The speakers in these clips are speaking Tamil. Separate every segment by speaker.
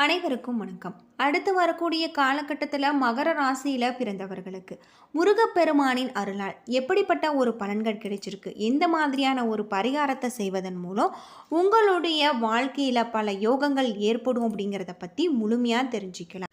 Speaker 1: அனைவருக்கும் வணக்கம். அடுத்து வரக்கூடிய காலகட்டத்தில் மகர ராசியில் பிறந்தவர்களுக்கு முருகப்பெருமானின் அருளால் எப்படிப்பட்ட ஒரு பலன்கள் கிடைச்சிருக்கு, எந்த மாதிரியான ஒரு பரிகாரத்தை செய்வதன் மூலம் உங்களுடைய வாழ்க்கையில் பல யோகங்கள் ஏற்படும் அப்படிங்கிறத பற்றி முழுமையாக தெரிஞ்சுக்கலாம்.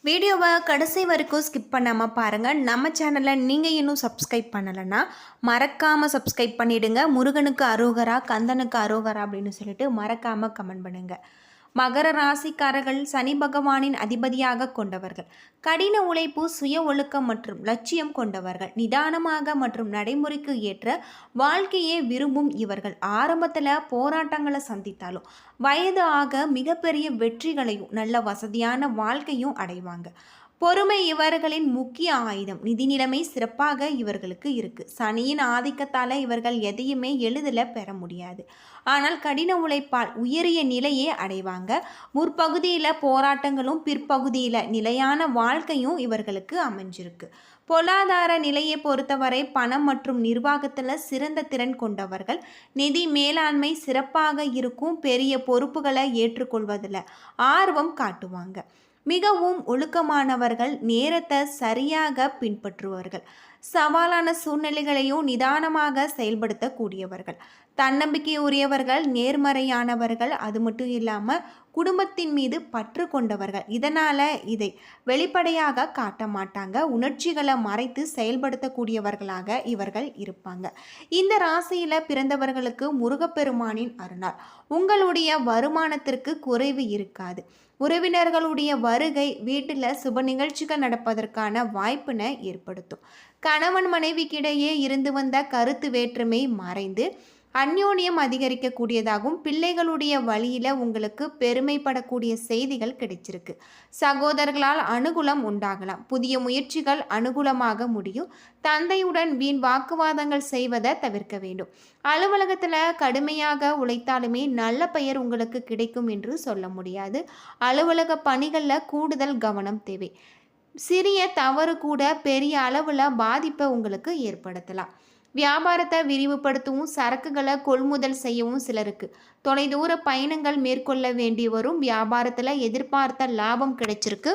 Speaker 1: வீடியோவை கடைசி வரைக்கும் ஸ்கிப் பண்ணாமல் பாருங்கள். நம்ம சேனலை நீங்கள் இன்னும் சப்ஸ்கிரைப் பண்ணலைன்னா மறக்காமல் சப்ஸ்கிரைப் பண்ணிவிடுங்க. முருகனுக்கு அரோகரா, கந்தனுக்கு அரோகரா அப்படின்னு சொல்லிட்டு மறக்காமல் கமெண்ட் பண்ணுங்கள். மகர ராசிக்காரர்கள் சனி பகவானின் அதிபதியாக கொண்டவர்கள். கடின உழைப்பு, சுய ஒழுக்கம் மற்றும் லட்சியம் கொண்டவர்கள். நிதானமாக மற்றும் நடைமுறைக்கு ஏற்ற வாழ்க்கையை விரும்பும் இவர்கள் ஆரம்பத்தில் போராட்டங்களை சந்தித்தாலும் வயது ஆக மிகப்பெரிய வெற்றிகளையும் நல்ல வசதியான வாழ்க்கையும் அடைவாங்க. பொறுமை இவர்களின் முக்கிய ஆயுதம். நிதி நிலைமை சிறப்பாக இவர்களுக்கு இருக்கு. சனியின் ஆதிக்கத்தால் இவர்கள் எதையுமே எளிதில் பெற முடியாது. ஆனால் கடின உழைப்பால் உயரிய நிலையே அடைவாங்க. முற்பகுதியில் போராட்டங்களும் பிற்பகுதியில் நிலையான வாழ்க்கையும் இவர்களுக்கு அமைஞ்சிருக்கு. பொருளாதார நிலையை பொறுத்தவரை பணம் மற்றும் நிர்வாகத்தில் சிறந்த திறன் கொண்டவர்கள். நிதி மேலாண்மை சிறப்பாக இருக்கும். பெரிய பொறுப்புகளை ஏற்றுக்கொள்வதில் ஆர்வம் காட்டுவாங்க. மிகவும் ஒழுக்கமானவர்கள். நேரத்தை சரியாக பின்பற்றுவார்கள். சவாலான சூழ்நிலைகளையும் நிதானமாக செயல்படுத்தக்கூடியவர்கள். தன்னம்பிக்கை உரியவர்கள், நேர்மறையானவர்கள். அது மட்டும் இல்லாமல் குடும்பத்தின் மீது பற்று கொண்டவர்கள். இதனால் இதை வெளிப்படையாக காட்ட மாட்டாங்க. உணர்ச்சிகளை மறைத்து செயல்படுத்தக்கூடியவர்களாக இவர்கள் இருப்பாங்க. இந்த ராசியில் பிறந்தவர்களுக்கு முருகப்பெருமானின் அருளால் உங்களுடைய வருமானத்திற்கு குறைவு இருக்காது. உறவினர்களுடைய வருகை வீட்டில் சுப நிகழ்ச்சிகள் நடப்பதற்கான வாய்ப்பினை ஏற்படுத்தும். கணவன் மனைவிக்கிடையே இருந்து வந்த கருத்து வேற்றுமை மறைந்து அந்யோன்யம் அதிகரிக்கக்கூடியதாகவும் பிள்ளைகளுடைய வழியில் உங்களுக்கு பெருமைப்படக்கூடிய செய்திகள் கிடைச்சிருக்கு. சகோதரர்களால் அனுகூலம் உண்டாகலாம். புதிய முயற்சிகள் அனுகூலமாக முடியும். தந்தையுடன் வீண் வாக்குவாதங்கள் செய்வதை தவிர்க்க வேண்டும். அலுவலகத்தில் கடுமையாக உழைத்தாலுமே நல்ல பெயர் உங்களுக்கு கிடைக்கும் என்று சொல்ல முடியாது. அலுவலக பணிகளில் கூடுதல் கவனம் தேவை. சிறிய தவறு கூட பெரிய அளவில் பாதிப்பை உங்களுக்கு ஏற்படுத்தலாம். வியாபாரத்தை விரிவுபடுத்தவும் சரக்குகளை கொள்முதல் செய்யவும் சிலருக்கு தொலைதூர பயணங்கள் மேற்கொள்ள வேண்டி வரும். வியாபாரத்தில் எதிர்பார்த்த லாபம் கிடைச்சிருக்கு.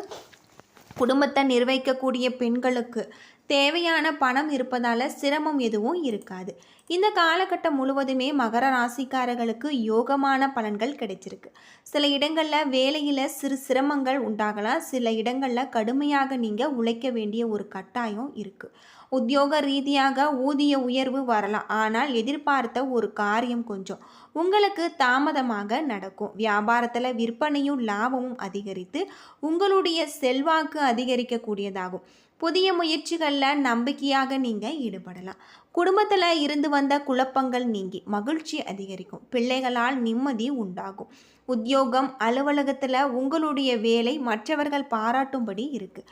Speaker 1: குடும்பத்தை நிர்வகிக்கக்கூடிய பெண்களுக்கு தேவையான பணம் இருப்பதால் சிரமம் எதுவும் இருக்காது. இந்த காலகட்டம் முழுவதுமே மகர ராசிக்காரர்களுக்கு யோகமான பலன்கள் கிடைச்சிருக்கு. சில இடங்களில் வேலையில் சிறு சிரமங்கள் உண்டாகலாம். சில இடங்களில் கடுமையாக நீங்கள் உழைக்க வேண்டிய ஒரு கட்டாயம் இருக்குது. உத்தியோக ரீதியாக ஊதிய உயர்வு வரலாம். ஆனால் எதிர்பார்த்த ஒரு காரியம் கொஞ்சம் உங்களுக்கு தாமதமாக நடக்கும். வியாபாரத்தில் விற்பனையும் லாபமும் அதிகரித்து உங்களுடைய செல்வாக்கு அதிகரிக்கக்கூடியதாகும். புதிய முயற்சிகளில் நம்பிக்கையாக நீங்கள் ஈடுபடலாம். குடும்பத்தில் இருந்து வந்த குழப்பங்கள் நீங்கி மகிழ்ச்சி அதிகரிக்கும். பிள்ளைகளால் நிம்மதி உண்டாகும். உத்தியோகம், அலுவலகத்தில் உங்களுடைய வேலை மற்றவர்கள் பாராட்டும்படி இருக்குது.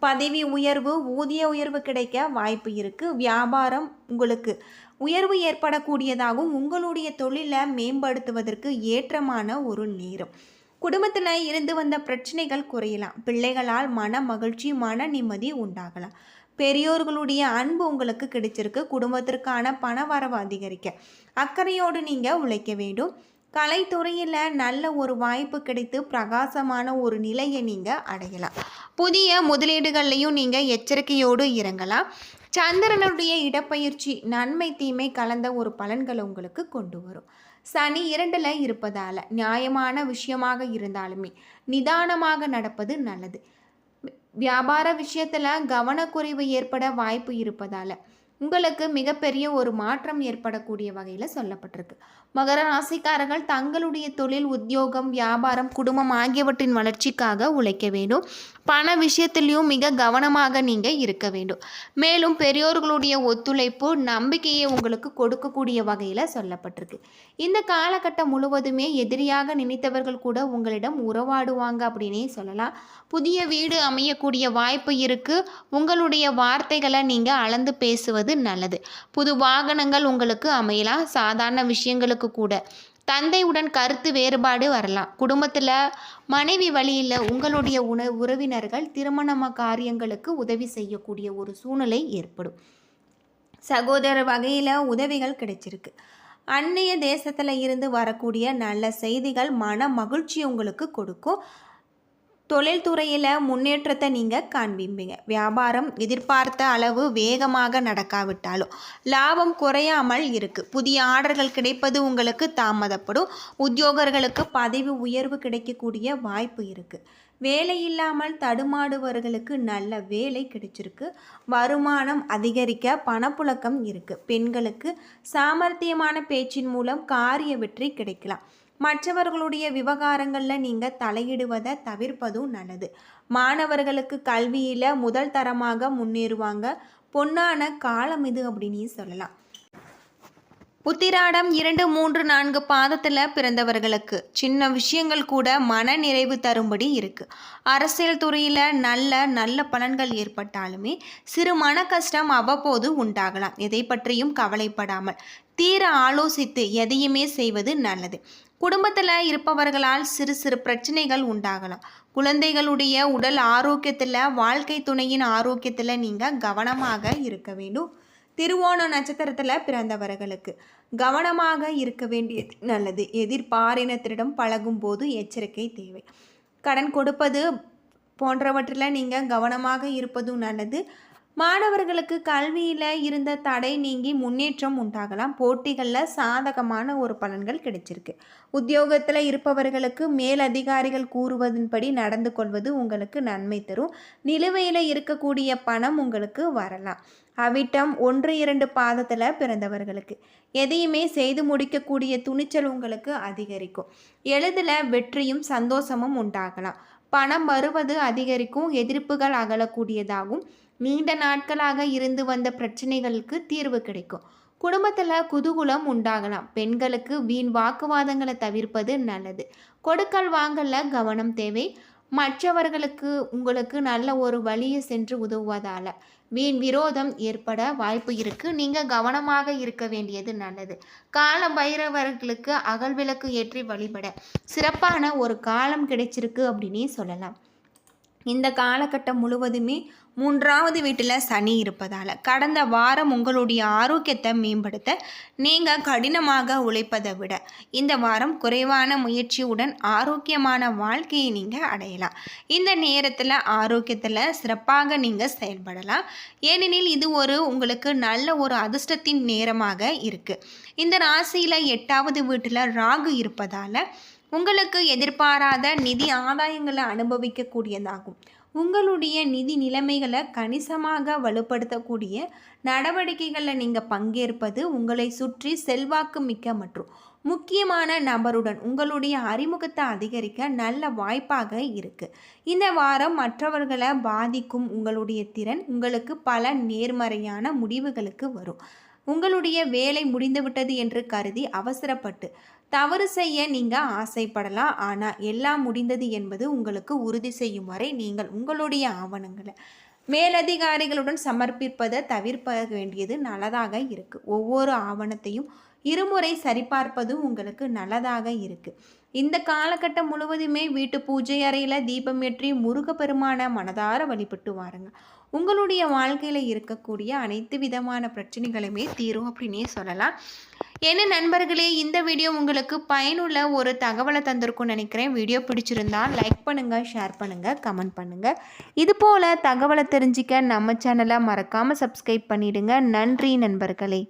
Speaker 1: பதவி உயர்வு, ஊதிய உயர்வு கிடைக்க வாய்ப்பு இருக்குது. வியாபாரம் உங்களுக்கு உயர்வு ஏற்படக்கூடியதாகவும் உங்களுடைய தொழிலை மேம்படுத்துவதற்கு ஏற்றமான ஒரு நேரம். குடும்பத்தில் இருந்து வந்த பிரச்சனைகள் குறையலாம். பிள்ளைகளால் மன மகிழ்ச்சி, மன நிம்மதி உண்டாகலாம். பெரியோர்களுடைய அன்பு உங்களுக்கு கிடைச்சிருக்கு. குடும்பத்திற்கான பண வரவு அதிகரிக்க அக்கறையோடு நீங்கள் உழைக்க வேண்டும். கலைத்துறையில் நல்ல ஒரு வாய்ப்பு கிடைத்து பிரகாசமான ஒரு நிலையை நீங்கள் அடையலாம். புதிய முதலீடுகள்லையும் நீங்கள் எச்சரிக்கையோடு இறங்கலாம். சந்திரனுடைய இடப்பெயர்ச்சி நன்மை தீமை கலந்த ஒரு பலன்களை உங்களுக்கு கொண்டு வரும். சனி 2ல் இருப்பதால் நியாயமான விஷயமாக இருந்தாலுமே நிதானமாக நடப்பது நல்லது. வியாபார விஷயத்தில் கவனக்குறைவு ஏற்பட வாய்ப்பு இருப்பதால் உங்களுக்கு மிகப்பெரிய ஒரு மாற்றம் ஏற்படக்கூடிய வகையில் சொல்லப்பட்டிருக்கு. மகர ராசிக்காரர்கள் தங்களுடைய தொழில், உத்தியோகம், வியாபாரம், குடும்பம் ஆகியவற்றின் வளர்ச்சிக்காக உழைக்க வேண்டும். பண விஷயத்திலையும் மிக கவனமாக நீங்கள் இருக்க வேண்டும். மேலும் பெரியோர்களுடைய ஒத்துழைப்பு, நம்பிக்கையை உங்களுக்கு கொடுக்கக்கூடிய வகையில் சொல்லப்பட்டிருக்கு. இந்த காலகட்டம் முழுவதுமே எதிரியாக நினைத்தவர்கள் கூட உங்களிடம் உறவாடுவாங்க அப்படின்னே சொல்லலாம். புதிய வீடு அமையக்கூடிய வாய்ப்பு இருக்குது. உங்களுடைய வார்த்தைகளை நீங்கள் அளந்து பேசுவது நல்லது. புது வாகனங்கள் உங்களுக்கு அமையலாம். சாதாரண விஷயங்களுக்கு கூட தந்தையுடன் கருத்து வேறுபாடு வரலாம். குடும்பத்தில் மனைவி வழியில் உங்களுடைய உறவினர்கள் திருமண காரியங்களுக்கு உதவி செய்யக்கூடிய ஒரு சூழ்நிலை ஏற்படும். சகோதர வகையில் உதவிகள் கிடைச்சிருக்கு. அந்நிய தேசத்தில் இருந்து வரக்கூடிய நல்ல செய்திகள் மன மகிழ்ச்சி உங்களுக்கு கொடுக்கும். தொழில்துறையில் முன்னேற்றத்தை நீங்கள் காண்பிப்பீங்க. வியாபாரம் எதிர்பார்த்த அளவு வேகமாக நடக்காவிட்டாலும் லாபம் குறையாமல் இருக்குது. புதிய ஆர்டர்கள் கிடைப்பது உங்களுக்கு தாமதப்படும். உத்தியோகர்களுக்கு பதவி உயர்வு கிடைக்கக்கூடிய வாய்ப்பு இருக்குது. வேலை இல்லாமல் தடுமாடுபவர்களுக்கு நல்ல வேலை கிடைச்சிருக்கு. வருமானம் அதிகரிக்க பணப்புழக்கம் இருக்குது. பெண்களுக்கு சாமர்த்தியமான பேச்சின் மூலம் காரிய வெற்றி கிடைக்கலாம். மற்றவர்களுடைய விவகாரங்களில் நீங்கள் தலையிடுவதை தவிர்ப்பதும் நல்லது. மாணவர்களுக்கு கல்வியில் முதல் தரமாக முன்னேறுவாங்க. பொன்னான காலம் இது அப்படின்னு சொல்லலாம். உத்திராடம் 2, 3, 4 பாதத்தில் பிறந்தவர்களுக்கு சின்ன விஷயங்கள் கூட மன நிறைவு தரும்படி இருக்குது. அரசியல் துறையில் நல்ல பலன்கள் ஏற்பட்டாலுமே சிறு மன கஷ்டம் அவ்வப்போது உண்டாகலாம். எதை பற்றியும் கவலைப்படாமல் தீர ஆலோசித்து எதையுமே செய்வது நல்லது. குடும்பத்தில் இருப்பவர்களால் சிறு பிரச்சனைகள் உண்டாகலாம். குழந்தைகளுடைய உடல் ஆரோக்கியத்தில், வாழ்க்கை துணையின் ஆரோக்கியத்தில் நீங்கள் கவனமாக இருக்க வேண்டும். திருவோண நட்சத்திரத்தில் பிறந்தவர்களுக்கு கவனமாக இருக்க வேண்டியது நல்லது. எதிர்பாரினத்திடம் பழகும் போது எச்சரிக்கை தேவை. கடன் கொடுப்பது போன்றவற்றில் நீங்கள் கவனமாக இருப்பதும் நல்லது. மாணவர்களுக்கு கல்வியில் இருந்த தடை நீங்கி முன்னேற்றம் உண்டாகலாம். போட்டிகளில் சாதகமான ஒரு பலன்கள் கிடைச்சிருக்கு. உத்தியோகத்தில் இருப்பவர்களுக்கு மேலதிகாரிகள் கூறுவதன்படி நடந்து கொள்வது உங்களுக்கு நன்மை தரும். நிலுவையில் இருக்கக்கூடிய பணம் உங்களுக்கு வரலாம். அவிட்டம் 1, 2 பாதத்தில் பிறந்தவர்களுக்கு எதையுமே செய்து முடிக்கக்கூடிய துணிச்சல் உங்களுக்கு அதிகரிக்கும். எளிதில் வெற்றியும் சந்தோஷமும் உண்டாகலாம். பணம் வருவது அதிகரிக்கும். எதிர்ப்புகள் அகலக்கூடியதாகும். நீண்ட நாட்களாக இருந்து வந்த பிரச்சனைகளுக்கு தீர்வு கிடைக்கும். குடும்பத்தில் குதூகலம் உண்டாகலாம். பெண்களுக்கு வீண் வாக்குவாதங்களை தவிர்ப்பது நல்லது. கொடுக்கல் வாங்கல கவனம் தேவை. மற்றவர்களுக்கு உங்களுக்கு நல்ல ஒரு வழியை சென்று உதவுவதால் வீண் விரோதம் ஏற்பட வாய்ப்பு இருக்குது. நீங்கள் கவனமாக இருக்க வேண்டியது நல்லது. கால பைரவர்களுக்கு அகல் விளக்கு ஏற்றி வழிபட சிறப்பான ஒரு காலம் கிடைச்சிருக்கு அப்படின்னே சொல்லலாம். இந்த காலகட்டம் முழுவதுமே 3வது வீட்டில் சனி இருப்பதால் கடந்த வாரம் உங்களுடைய ஆரோக்கியத்தை மேம்படுத்த நீங்கள் கடினமாக உழைப்பதை விட இந்த வாரம் குறைவான முயற்சியுடன் ஆரோக்கியமான வாழ்க்கையை நீங்கள் அடையலாம். இந்த நேரத்தில் ஆரோக்கியத்தில் சிறப்பாக நீங்கள் செயல்படலாம். ஏனெனில் இது உங்களுக்கு நல்ல ஒரு அதிர்ஷ்டத்தின் நேரமாக இருக்குது. இந்த ராசியில் 8வது வீட்டில் ராகு இருப்பதால் உங்களுக்கு எதிர்பாராத நிதி ஆதாயங்களை அனுபவிக்கக்கூடியதாகும். உங்களுடைய நிதி நிலைமைகளை கணிசமாக வலுப்படுத்தக்கூடிய நடவடிக்கைகளில் நீங்கள் பங்கேற்பது உங்களை சுற்றி செல்வாக்கு மிக்க மற்றும் முக்கியமான நபருடன் உங்களுடைய அறிமுகத்தை அதிகரிக்க நல்ல வாய்ப்பாக இருக்குது. இந்த வாரம் மற்றவர்களை பாதிக்கும் உங்களுடைய திறன் உங்களுக்கு பல நேர்மறையான முடிவுகளுக்கு வரும். உங்களுடைய வேலை முடிந்துவிட்டது என்று கருதி அவசரப்பட்டு தவறு செய்ய நீங்கள் ஆசைப்படலாம். ஆனால் எல்லாம் முடிந்தது என்பது உங்களுக்கு உறுதி செய்யும் வரை நீங்கள் உங்களுடைய ஆவணங்களை மேலதிகாரிகளுடன் சமர்ப்பிப்பதை தவிர்க்க வேண்டியது நல்லதாக இருக்குது. ஒவ்வொரு ஆவணத்தையும் இருமுறை சரிபார்ப்பது உங்களுக்கு நல்லதாக இருக்குது. இந்த காலகட்டம் முழுவதுமே வீட்டு பூஜை அறையில் தீபம் ஏற்றி முருகப்பெருமான மனதார வழிபட்டு வாருங்க. உங்களுடைய வாழ்க்கையில் இருக்கக்கூடிய அனைத்து விதமான பிரச்சனைகளுமே தீரும் அப்படின்னே சொல்லலாம். என்ன நண்பர்களே, இந்த வீடியோ உங்களுக்கு பயனுள்ள ஒரு தகவலை தந்திருக்கும்னு நினைக்கிறேன். வீடியோ பிடிச்சிருந்தால் லைக் பண்ணுங்கள், ஷேர் பண்ணுங்கள், கமெண்ட் பண்ணுங்கள். இதுபோல் தகவலை தெரிஞ்சிக்க நம்ம சேனலை மறக்காமல் சப்ஸ்கிரைப் பண்ணிவிடுங்க. நன்றி நண்பர்களே.